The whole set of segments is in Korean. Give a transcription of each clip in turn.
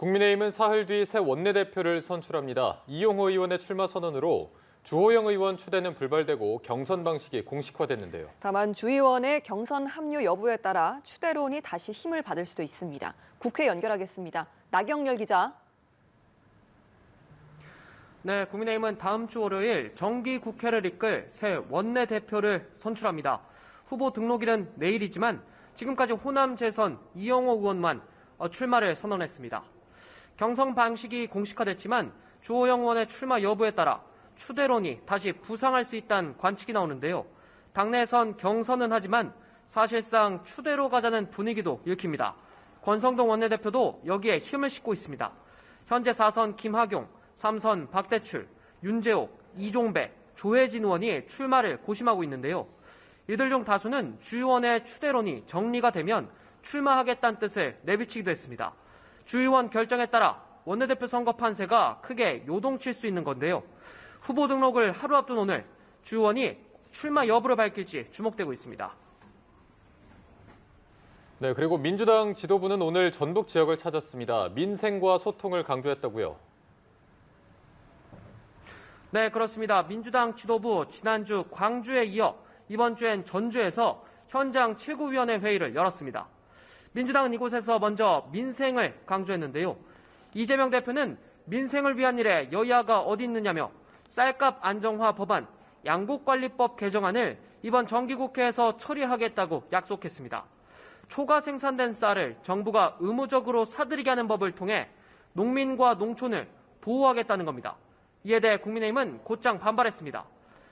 국민의힘은 사흘 뒤 새 원내대표를 선출합니다. 이용호 의원의 출마 선언으로 주호영 의원 추대는 불발되고 경선 방식이 공식화됐는데요. 다만 주 의원의 경선 합류 여부에 따라 추대론이 다시 힘을 받을 수도 있습니다. 국회 연결하겠습니다. 나경열 기자. 네, 국민의힘은 다음 주 월요일 정기국회를 이끌 새 원내대표를 선출합니다. 후보 등록일은 내일이지만 지금까지 호남 재선 이용호 의원만 출마를 선언했습니다. 경선 방식이 공식화됐지만 주호영 의원의 출마 여부에 따라 추대론이 다시 부상할 수 있다는 관측이 나오는데요. 당내에선 경선은 하지만 사실상 추대로 가자는 분위기도 읽힙니다. 권성동 원내대표도 여기에 힘을 싣고 있습니다. 현재 4선 김학용, 3선 박대출, 윤재옥, 이종배, 조혜진 의원이 출마를 고심하고 있는데요. 이들 중 다수는 주 의원의 추대론이 정리가 되면 출마하겠다는 뜻을 내비치기도 했습니다. 주 의원 결정에 따라 원내대표 선거 판세가 크게 요동칠 수 있는 건데요. 후보 등록을 하루 앞둔 오늘 주 의원이 출마 여부를 밝힐지 주목되고 있습니다. 네, 그리고 민주당 지도부는 오늘 전북 지역을 찾았습니다. 민생과 소통을 강조했다고요. 네, 그렇습니다. 민주당 지도부 지난주 광주에 이어 이번 주엔 전주에서 현장 최고위원회 회의를 열었습니다. 민주당은 이곳에서 먼저 민생을 강조했는데요. 이재명 대표는 민생을 위한 일에 여야가 어디 있느냐며 쌀값 안정화 법안, 양곡관리법 개정안을 이번 정기국회에서 처리하겠다고 약속했습니다. 초과 생산된 쌀을 정부가 의무적으로 사들이게 하는 법을 통해 농민과 농촌을 보호하겠다는 겁니다. 이에 대해 국민의힘은 곧장 반발했습니다.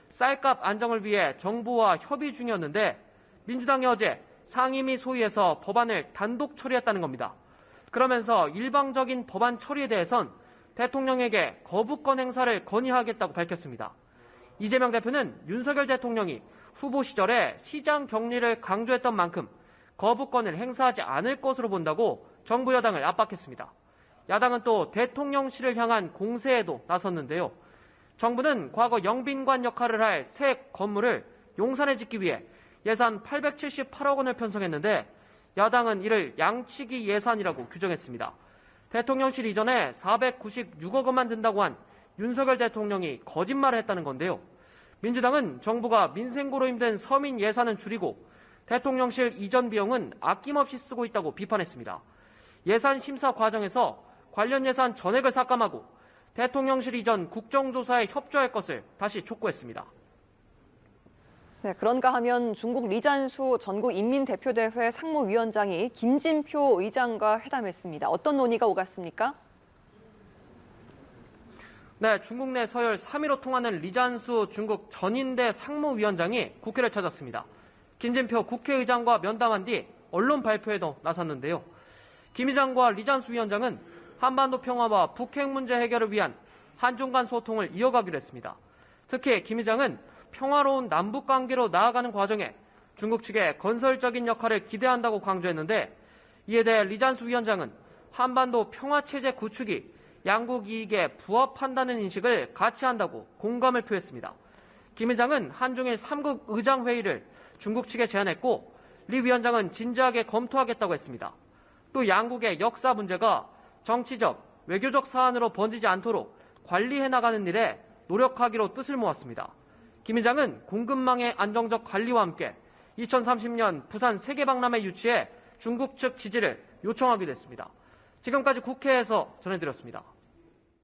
쌀값 안정을 위해 정부와 협의 중이었는데 민주당이 어제 상임위 소위에서 법안을 단독 처리했다는 겁니다. 그러면서 일방적인 법안 처리에 대해선 대통령에게 거부권 행사를 건의하겠다고 밝혔습니다. 이재명 대표는 윤석열 대통령이 후보 시절에 시장 격리를 강조했던 만큼 거부권을 행사하지 않을 것으로 본다고 정부 여당을 압박했습니다. 야당은 또 대통령실을 향한 공세에도 나섰는데요. 정부는 과거 영빈관 역할을 할 새 건물을 용산에 짓기 위해 예산 878억 원을 편성했는데 야당은 이를 양치기 예산이라고 규정했습니다. 대통령실 이전에 496억 원만 든다고 한 윤석열 대통령이 거짓말을 했다는 건데요. 민주당은 정부가 민생고로 힘든 서민 예산은 줄이고 대통령실 이전 비용은 아낌없이 쓰고 있다고 비판했습니다. 예산 심사 과정에서 관련 예산 전액을 삭감하고 대통령실 이전 국정조사에 협조할 것을 다시 촉구했습니다. 네, 그런가 하면 중국 리잔수 전국인민대표대회 상무위원장이 김진표 의장과 회담했습니다. 어떤 논의가 오갔습니까? 네, 중국 내 서열 3위로 통하는 리잔수 중국 전인대 상무위원장이 국회를 찾았습니다. 김진표 국회의장과 면담한 뒤 언론 발표에도 나섰는데요. 김 의장과 리잔수 위원장은 한반도 평화와 북핵 문제 해결을 위한 한중 간 소통을 이어가기로 했습니다. 특히 김 의장은 평화로운 남북관계로 나아가는 과정에 중국 측의 건설적인 역할을 기대한다고 강조했는데 이에 대해 리잔수 위원장은 한반도 평화체제 구축이 양국 이익에 부합한다는 인식을 같이 한다고 공감을 표했습니다. 김 의장은 한중일 3국 의장회의를 중국 측에 제안했고 리 위원장은 진지하게 검토하겠다고 했습니다. 또 양국의 역사 문제가 정치적, 외교적 사안으로 번지지 않도록 관리해 나가는 일에 노력하기로 뜻을 모았습니다. 김 의장은 공급망의 안정적 관리와 함께 2030년 부산 세계박람회 유치에 중국 측 지지를 요청하기도 했습니다. 지금까지 국회에서 전해드렸습니다.